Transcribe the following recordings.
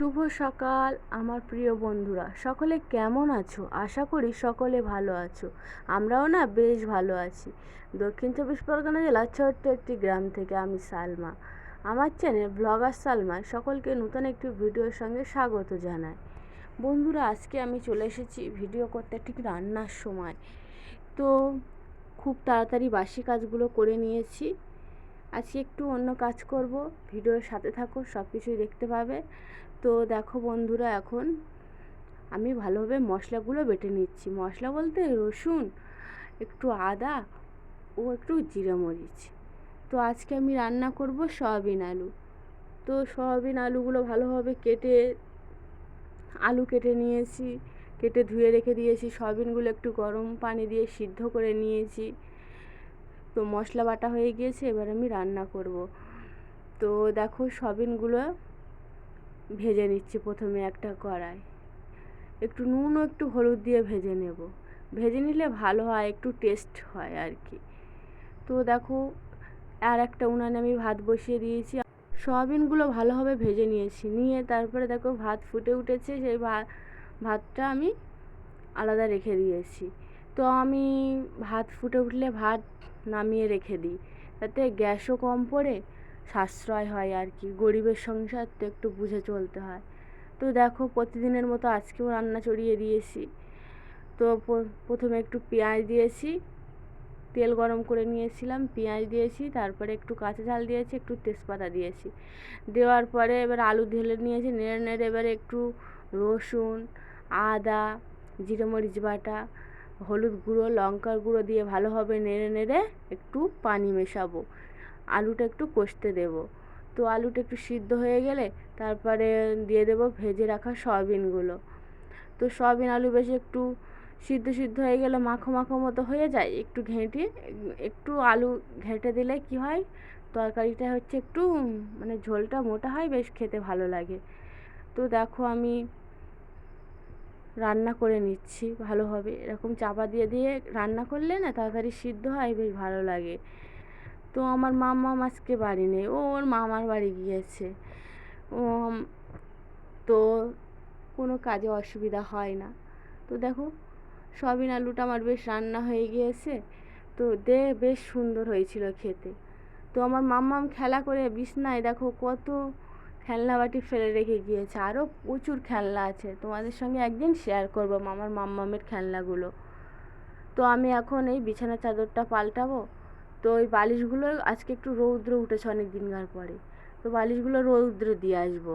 শুভ সকাল আমার প্রিয় বন্ধুরা, সকলে কেমন আছো? আশা করি সকলে ভালো আছো। আমরাও না বেশ ভালো আছি। দক্ষিণ চব্বিশ পরগনা জেলার ছোট্ট একটি গ্রাম থেকে আমি সালমা। আমার চ্যানেল ব্লগার সালমায় সকলকে নতুন একটি ভিডিওর সঙ্গে স্বাগত জানাই। বন্ধুরা, আজকে আমি চলে এসেছি ভিডিও করতে ঠিক রান্নার সময়। তো খুব তাড়াতাড়ি বাসি কাজগুলো করে নিয়েছি। আজকে একটু অন্য কাজ করব, ভিডিওর সাথে থাকো, সব কিছুই দেখতে পাবে। তো দেখো বন্ধুরা, এখন আমি ভালোভাবে মশলাগুলো বেটে নিচ্ছি। মশলা বলতে রসুন, একটু আদা ও একটু জিরে মরিচ। তো আজকে আমি রান্না করব সয়াবিন আলু। তো সয়াবিন আলুগুলো ভালোভাবে আলু কেটে নিয়েছি, কেটে ধুয়ে রেখে দিয়েছি। সয়াবিনগুলো একটু গরম পানি দিয়ে সিদ্ধ করে নিয়েছি। তো মশলা বাটা হয়ে গিয়েছে, এবার আমি রান্না করব। তো দেখো, সয়াবিনগুলো ভেজে নিচ্ছি প্রথমে একটা কড়াই। একটু নুন ও একটু হলুদ দিয়ে ভেজে নেব। ভেজে নিলে ভালো হয়, একটু টেস্ট হয় আর কি। তো দেখো, আর একটা উনানে আমি ভাত বসিয়ে দিয়েছি। সয়াবিনগুলো ভালোভাবে ভেজে নিয়ে তারপরে দেখো ভাত ফুটে উঠেছে। সেই ভাতটা আমি আলাদা রেখে দিয়েছি। তো আমি ভাত ফুটে উঠলে ভাত নামিয়ে রেখে দিই, তাতে গ্যাসও কম পড়ে সাশ্রয় হয় আর কি। গরিবের সংসার তো একটু বুঝে চলতে হয়। তো দেখো, প্রতিদিনের মতো আজকেও রান্না চড়িয়ে দিয়েছি। তো প্রথমে একটু পেঁয়াজ দিয়েছি, তেল গরম করে নিয়েছিলাম, পেঁয়াজ দিয়েছি, তারপরে একটু কাঁচা ঝাল দিয়েছি, একটু তেজপাতা দিয়েছি। দেওয়ার পরে এবার আলু ঢেলে নিয়েছি, নেড়ে নেড়ে এবারে একটু রসুন, আদা, জিরে মরিচ বাটা, হলুদ গুঁড়ো, লঙ্কার গুঁড়ো দিয়ে ভালোভাবে নেড়ে নেড়ে একটু পানি মেশাবো। আলুটা একটু কষতে দেব। তো আলুটা একটু সিদ্ধ হয়ে গেলে তারপরে দিয়ে দেব ভেজে রাখা সয়াবিনগুলো। তো সয়াবিন আলু বেশ একটু সিদ্ধ হয়ে গেলে মাখো মাখো মতো হয়ে যায়, একটু আলু ঘেঁটে দিলে কি হয়, তরকারিটা হচ্ছে একটু মানে ঝোলটা মোটা হয়, বেশ খেতে ভালো লাগে। তো দেখো, আমি রান্না করে নিচ্ছি ভালোভাবে। এরকম চাপা দিয়ে দিয়ে রান্না করলে না তাড়াতাড়ি সিদ্ধ হয়, বেশ ভালো লাগে। তো আমার মাম্মা আজকে বাড়ি নেই, ও ওর মামার বাড়ি গিয়েছে। ও তো কোনো কাজে অসুবিধা হয় না। তো দেখো, সয়াবিন আলুটা আমার বেশ রান্না হয়ে গিয়েছে। তো বেশ সুন্দর হয়েছিল খেতে। তো আমার মাম্মাম খেলা করে বিছনায় দেখো কত খেলনা বাটি ফেলে রেখে গিয়েছে। আরও প্রচুর খেলনা আছে, তোমাদের সঙ্গে একদিন শেয়ার করবো আমার মাম্মামের খেলনাগুলো। তো আমি এখন এই বিছানার চাদরটা পাল্টাবো। তো ওই বালিশগুলো আজকে একটু রৌদ্র উঠেছে অনেক দিনকার পরে, তো বালিশগুলো রৌদ্র দিয়ে আসবো।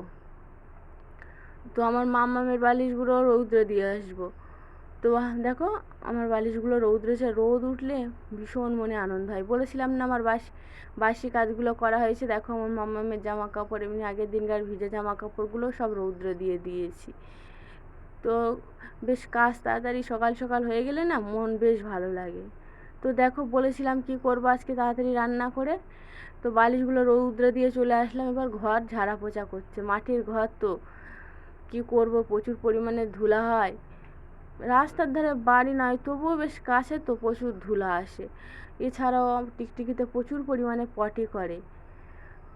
তো আমার মাম্মামের বালিশগুলো রৌদ্রে দিয়ে আসবো। তো দেখো, আমার বালিশগুলো রৌদ্রেছে, রোদ উঠলে ভীষণ মনে আনন্দ হয়। বলেছিলাম না আমার বাসি কাজগুলো করা হয়েছে। দেখো, আমার মাম্মামের জামা কাপড়, এমনি আগের দিনকার ভিজে জামা কাপড়গুলো সব রৌদ্রে দিয়ে দিয়েছি। তো বেশ কাজ তাড়াতাড়ি সকাল সকাল হয়ে গেলে না মন বেশ ভালো লাগে। তো দেখো, বলেছিলাম কি করবো আজকে তাড়াতাড়ি রান্না করে। তো বালিশগুলো রৌদ্রে দিয়ে চলে আসলাম। এবার ঘর ঝাড়া পোছা করছে, মাটির ঘর তো কি করব, প্রচুর পরিমাণে ধুলা হয়। রাস্তার ধারে বাড়ি নয়, তবুও বেশ কাছে তো প্রচুর ধুলা আসে। এছাড়াও টিকটিকিতে প্রচুর পরিমাণে পটি করে,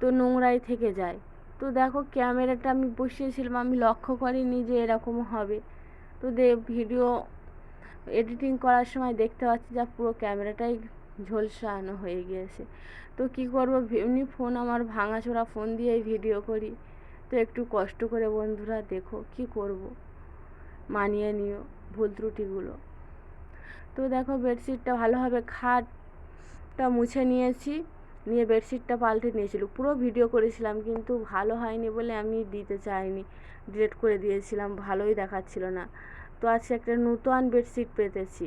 তো নোংরাই থেকে যায়। তো দেখো, ক্যামেরাটা আমি বসিয়েছিলাম, আমি লক্ষ্য করিনি যে এরকম হবে। তো ভিডিও এডিটিং করার সময় দেখতে পাচ্ছি যা পুরো ক্যামেরাটাই ঝলসানো হয়ে গিয়েছে। তো কি করব, এমনি ফোন আমার ভাঙাচোরা ফোন দিয়েই ভিডিও করি। তো একটু কষ্ট করে বন্ধুরা দেখো, কি করব, মানিয়ে নিও ভুল ত্রুটিগুলো। তো দেখো, বেডশিটটা ভালোভাবে খাটটা মুছে নিয়ে বেডশিটটা পাল্টে নিয়েছিল। পুরো ভিডিও করেছিলাম, কিন্তু ভালো হয়নি বলে আমি দিতে চাইনি, ডিলিট করে দিয়েছিলাম, ভালোই দেখাচ্ছিল না। তো আজকে একটা নতুন বেডশিট পেতেছি।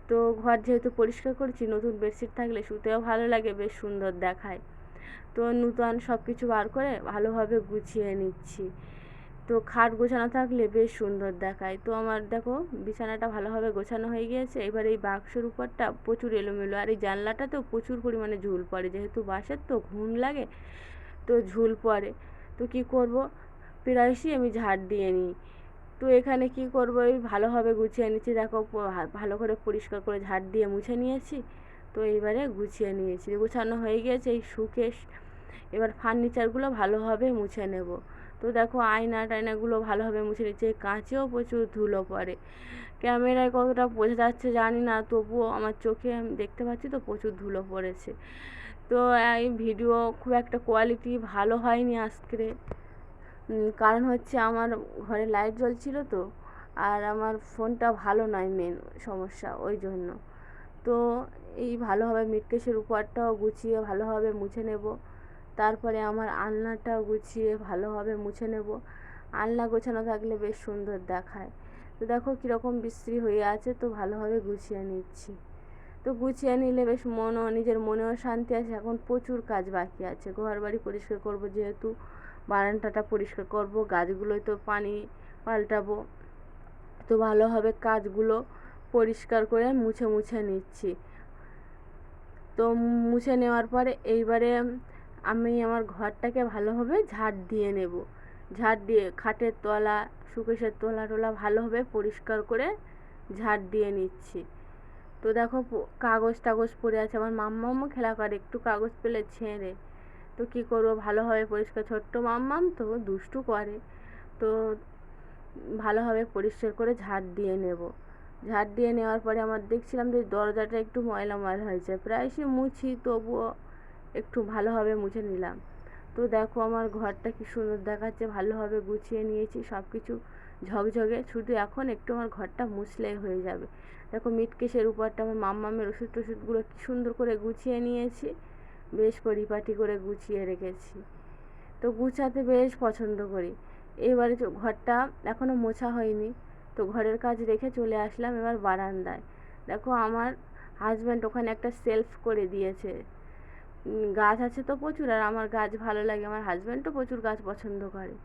তো ঘর যেহেতু পরিষ্কার করছি, নতুন বেডশিট থাকলে শুতেও ভালো লাগে, বেশ সুন্দর দেখায়। তো নতুন সব কিছু বার করে ভালোভাবে গুছিয়ে নিচ্ছি। তো খাট গোছানো থাকলে বেশ সুন্দর দেখায়। তো আমার দেখো, বিছানাটা ভালোভাবে গোছানো হয়ে গিয়েছে। এবার এই বাক্সের উপরটা প্রচুর এলোমেলো, আর এই জানলাটাতেও প্রচুর পরিমাণে ঝুল পড়ে, যেহেতু বাসের তো ঘুণ লাগে, তো ঝুল পড়ে। তো কি করব, প্রায়শই আমি ঝাড় দিয়ে নিই। তো এখানে কি করব, এই ভালোভাবে গুছিয়ে নিচ্ছি। দেখো, ভালো করে পরিষ্কার করে ঝাড় দিয়ে মুছে নিয়েছি। তো এইবারে গুছিয়ে নিয়েছি, গোছানো হয়ে গিয়েছে এই সুকেশ। এবার ফার্নিচারগুলো ভালোভাবে মুছে নেব। তো তো দেখো আয়না টায়নাগুলো ভালোভাবে মুছে নিচ্ছে, কাঁচেও প্রচুর ধুলো পড়ে। ক্যামেরায় কতটা বোঝা যাচ্ছে জানি না, তবুও আমার চোখে আমি দেখতে পাচ্ছি তো প্রচুর ধুলো পড়েছে। তো এই ভিডিও খুব একটা কোয়ালিটি ভালো হয়নি আজকে, কারণ হচ্ছে আমার ঘরে লাইট জ্বলছিল তো, আর আমার ফোনটা ভালো নয়, মেন সমস্যা ওই জন্য। তো এই ভালোভাবে মিটকেসের উপরটাও গুছিয়ে ভালোভাবে মুছে নেব, তারপরে আমার আলনাটাও গুছিয়ে ভালোভাবে মুছে নেব। আলনা গোছানো থাকলে বেশ সুন্দর দেখায়। তো দেখো কীরকম বিশ্রী হয়ে আছে, তো ভালোভাবে গুছিয়ে নিচ্ছি। তো গুছিয়ে নিলে বেশ নিজের মনেও শান্তি আছে। এখন প্রচুর কাজ বাকি আছে, ঘর বাড়ি পরিষ্কার করবো, যেহেতু বারান্দাটা পরিষ্কার করব, গাছগুলোয় তো পানি পাল্টাবো, তো ভালোভাবে কাজগুলো পরিষ্কার করে মুছে মুছে নিচ্ছি। তো মুছে নেওয়ার পরে এইবারে আমি আমার ঘরটাকে ভালোভাবে ঝাড় দিয়ে নেব। ঝাড় দিয়ে খাটের তলা, শোকেসের তলা টলা ভালোভাবে পরিষ্কার করে ঝাড় দিয়ে নিচ্ছি। তো দেখো কাগজ টাগজ পড়ে আছে, আমার মাম্মামও খেলা করে, একটু কাগজ পেলে ছেঁড়ে। তো কী করবো, ভালোভাবে পরিষ্কার, ছোট্ট মাম্মাম তো দুষ্টু করে, তো ভালোভাবে পরিষ্কার করে ঝাড় দিয়ে নেব। ঝাড় দিয়ে নেওয়ার পরে আমার দেখছিলাম যে দরজাটা একটু ময়লা ময়লা হয়েছে, প্রায়শই মুছি, তবুও একটু ভালোভাবে মুছে নিলাম। তো দেখো আমার ঘরটা কি সুন্দর দেখাচ্ছে, ভালোভাবে গুছিয়ে নিয়েছি, সব কিছু ঝকঝকে, শুধু এখন একটু আমার ঘরটা মুছলেই হয়ে যাবে। দেখো মিটকেসের উপরটা আমার মাম্মামের ওষুধ টষুধগুলো কী সুন্দর করে গুছিয়ে নিয়েছি, বেশ পরিপাটি করে গুছিয়ে রেখেছি। তো গুছাতে বেশ পছন্দ করি। এবারে ঘরটা এখনও মোছা হয়নি, তো ঘরের কাজ রেখে চলে আসলাম এবার বারান্দায়। দেখো আমার হাজব্যান্ড ওখানে একটা সেলফ করে দিয়েছে, গাছ আছে তো প্রচুর, আর আমার গাছ ভালো লাগে, আমার হাজব্যান্ডও প্রচুর গাছ পছন্দ করে,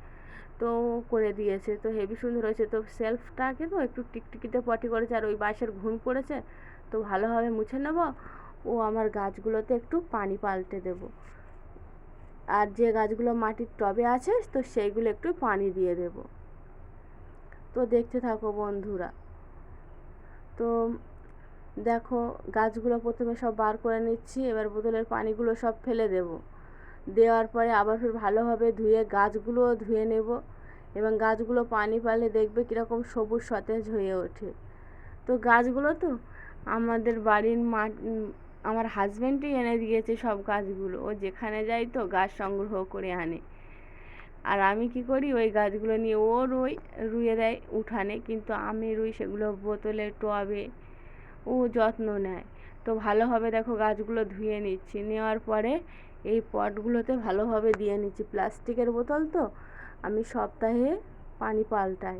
তো করে দিয়েছে, তো হেভি সুন্দর হয়েছে। তো সেলফটাকে তো একটু টিকটিকিতে পটি করেছে, আর ওই বাঁশের ঘুণ পড়েছে, তো ভালোভাবে মুছে নেব, ও আমার গাছগুলোতে একটু পানি পাল্টে দেব, আর যে গাছগুলো মাটির টবে আছে তো সেইগুলো একটু পানি দিয়ে দেব। তো দেখতে থাকো বন্ধুরা। তো দেখো গাছগুলো প্রথমে সব বার করে নিচ্ছি, এবার বোতলের পানিগুলো সব ফেলে দেব, দেওয়ার পরে আবার ফের ভালোভাবে ধুয়ে গাছগুলোও ধুয়ে নেব, এবং গাছগুলো পানি পালে দেখবে কীরকম সবুজ সতেজ হয়ে ওঠে। তো গাছগুলো তো আমাদের বাড়ির আমার হাজব্যান্ডই এনে দিয়েছে সব গাছগুলো, ও যেখানে যায় তো গাছ সংগ্রহ করে আনে, আর আমি কি করি ওই গাছগুলো নিয়ে ও রুইয়ে দেয় উঠানে, কিন্তু আমি রুই সেগুলো বোতলে টবে, ও যত্ন নেয়। তো ভালোভাবে দেখো গাছগুলো ধুয়ে নিচ্ছি, নেওয়ার পরে এই পটগুলোতে ভালোভাবে দিয়ে নিচ্ছি। প্লাস্টিকের বোতল তো, আমি সপ্তাহে পানি পাল্টাই,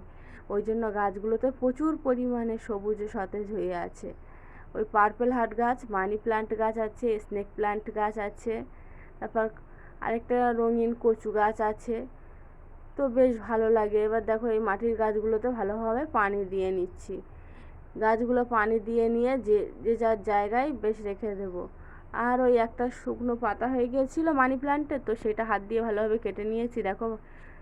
ওই জন্য গাছগুলোতে প্রচুর পরিমাণে সবুজ সতেজ হয়ে আছে। ওই পার্পেল হার্ট গাছ, মানি প্লান্ট গাছ আছে, স্নেক প্লান্ট গাছ আছে, তারপর আরেকটা রঙিন কচু গাছ আছে, তো বেশ ভালো লাগে। এবার দেখো এই মাটির গাছগুলোতে ভালোভাবে পানি দিয়ে নিচ্ছি, গাছগুলো পানি দিয়ে নিয়ে যে যার জায়গায় বেশ রেখে দেব। আর ওই একটা শুকনো পাতা হয়ে গিয়েছিলো মানি প্ল্যান্টের, তো সেটা হাত দিয়ে ভালোভাবে কেটে নিয়েছি, দেখো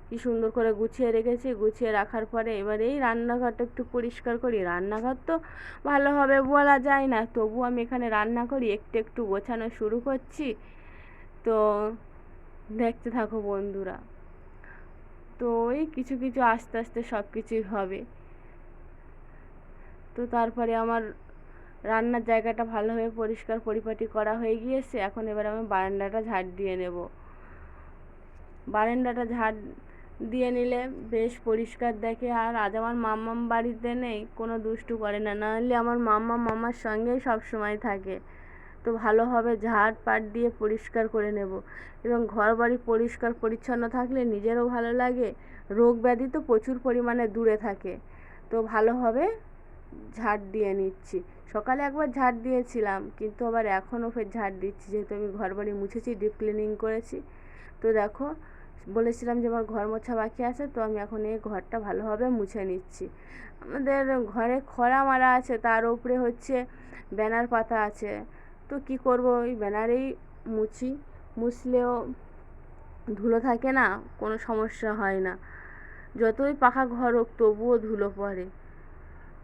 কি সুন্দর করে গুছিয়ে রেখেছি। গুছিয়ে রাখার পরে এবার এই রান্নাঘরটা একটু পরিষ্কার করি। রান্নাঘর তো ভালোভাবে বলা যায় না, তবু আমি এখানে রান্না করি, একটু একটু গোছানো শুরু করছি। তো দেখতে থাকো বন্ধুরা। তো এই কিছু কিছু আস্তে আস্তে সব কিছুই হবে। তো তারপরে আমার রান্নার জায়গাটা ভালোভাবে পরিষ্কার পরিপাটি করা হয়ে গিয়েছে, এখন এবার আমি বারান্দাটা ঝাড় দিয়ে নেব। বারান্দাটা ঝাড় দিয়ে নিলে বেশ পরিষ্কার দেখে, আর আজ আমার মাম্মাম বাড়িতে নেই, কোনো দুষ্টু করে না, নাহলে আমার মাম্মাম মামার সঙ্গেই সব সময় থাকে। তো ভালোভাবে ঝাড় পাট দিয়ে পরিষ্কার করে নেব, এবং ঘর বাড়ি পরিষ্কার পরিচ্ছন্ন থাকলে নিজেরও ভালো লাগে, রোগ ব্যাধি তো প্রচুর পরিমাণে দূরে থাকে। তো ভালোভাবে ঝাড় দিয়ে নিচ্ছি। সকালে একবার ঝাড় দিয়েছিলাম, কিন্তু আবার এখনও ফের ঝাড় দিচ্ছি, যেহেতু আমি ঘর বাড়ি মুছেছি, ডিপ ক্লিনিং করেছি। তো দেখো বলেছিলাম যে আমার ঘর মোছা বাকি আছে, তো আমি এখন এই ঘরটা ভালোভাবে মুছে নিচ্ছি। আমাদের ঘরে খরা মারা আছে, তার উপরে হচ্ছে ব্যানার পাতা আছে, তো কি করব, ওই ব্যানারেই মুছলেও ধুলো থাকে না, কোনো সমস্যা হয় না, যতই পাকা ঘর হোক তবুও ধুলো পড়ে।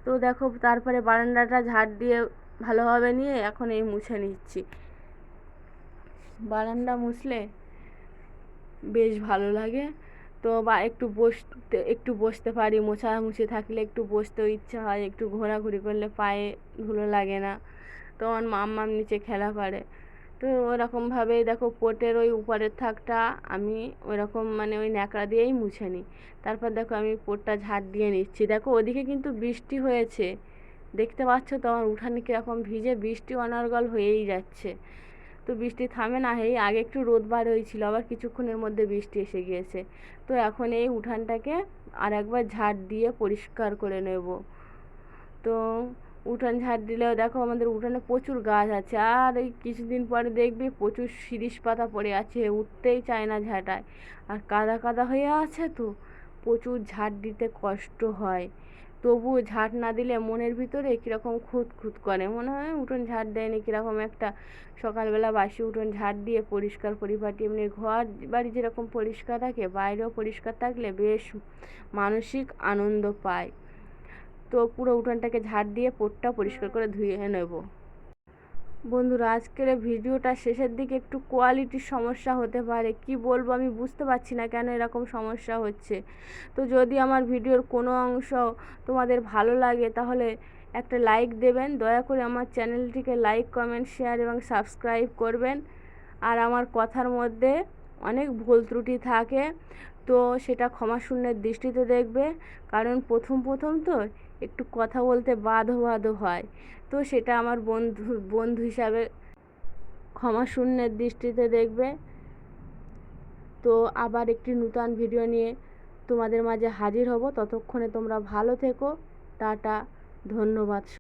তো দেখো তারপরে বারান্দাটা ঝাড় দিয়ে ভালোভাবে নিয়ে এখন এই মুছে নিচ্ছি। বারান্দা মুছলে বেশ ভালো লাগে, তো বা একটু বসতে পারি, মোছামুছি থাকলে একটু বসতেও ইচ্ছা হয়, একটু ঘোরাঘুরি করলে পায়ে ধুলো লাগে না। তো আমার মাম্মাম নিচে খেলা করে। তো ওরকমভাবেই দেখো পোটের ওই উপরের থাকটা আমি ওইরকম মানে ওই ন্যাকড়া দিয়েই মুছে নিই। তারপর দেখো আমি পোটটা ঝাড় দিয়ে নিচ্ছি। দেখো ওদিকে কিন্তু বৃষ্টি হয়েছে, দেখতে পাচ্ছ তো আমার উঠানে কীরকম ভিজে, বৃষ্টি অনর্গল হয়েই যাচ্ছে। তো বৃষ্টি থামে না, এই আগে একটু রোদ বার হয়েছিল, আবার কিছুক্ষণের মধ্যে বৃষ্টি এসে গিয়েছে। তো এখন এই উঠানটাকে আর একবার ঝাড় দিয়ে পরিষ্কার করে নেব। তো উঠান ঝাড় দিলেও দেখো আমাদের উঠানে প্রচুর গাছ আছে, আর এই কিছুদিন পরে দেখবি প্রচুর শিরীষ পাতা পড়ে আছে, উঠতেই চায় না ঝাঁটায়। আর কাদা কাদা হয়ে আছে, তো প্রচুর ঝাড় দিতে কষ্ট হয়। তবুও ঝাড় না দিলে মনের ভিতরে কীরকম খুঁত খুঁত করে, মনে হয় উঠোন ঝাড় দেয়নি কীরকম একটা। সকালবেলা বাসি উঠোন ঝাড় দিয়ে পরিষ্কার পরিপাটি, এমনি ঘর বাড়ি যেরকম পরিষ্কার থাকে বাইরেও পরিষ্কার থাকলে বেশ মানসিক আনন্দ পায়। তো পুরো উঠোনটাকে ঝাড় দিয়ে পোটটা পরিষ্কার করে ধুয়ে নেব। বন্ধুরা, আজকের ভিডিওটা শেষের দিকে একটু কোয়ালিটির সমস্যা হতে পারে, কি বলবো আমি বুঝতে পারছি না কেন এরকম সমস্যা হচ্ছে। তো যদি আমার ভিডিওর কোনো অংশ তোমাদের ভালো লাগে তাহলে একটা লাইক দেবেন, দয়া করে আমার চ্যানেলটিকে লাইক, কমেন্ট, শেয়ার এবং সাবস্ক্রাইব করবেন। আর আমার কথার মধ্যে অনেক ভুল ত্রুটি থাকে, তো সেটা ক্ষমাশূন্যের দৃষ্টিতে দেখবে। কারণ প্রথম তো একটু কথা বলতে বাধো বাধো হয়, তো সেটা আমার বন্ধু হিসাবে ক্ষমাশূন্যের দৃষ্টিতে দেখবে। তো আবার একটি নূতন ভিডিও নিয়ে তোমাদের মাঝে হাজির হব, ততক্ষণে তোমরা ভালো থেকো। টাটা, ধন্যবাদ।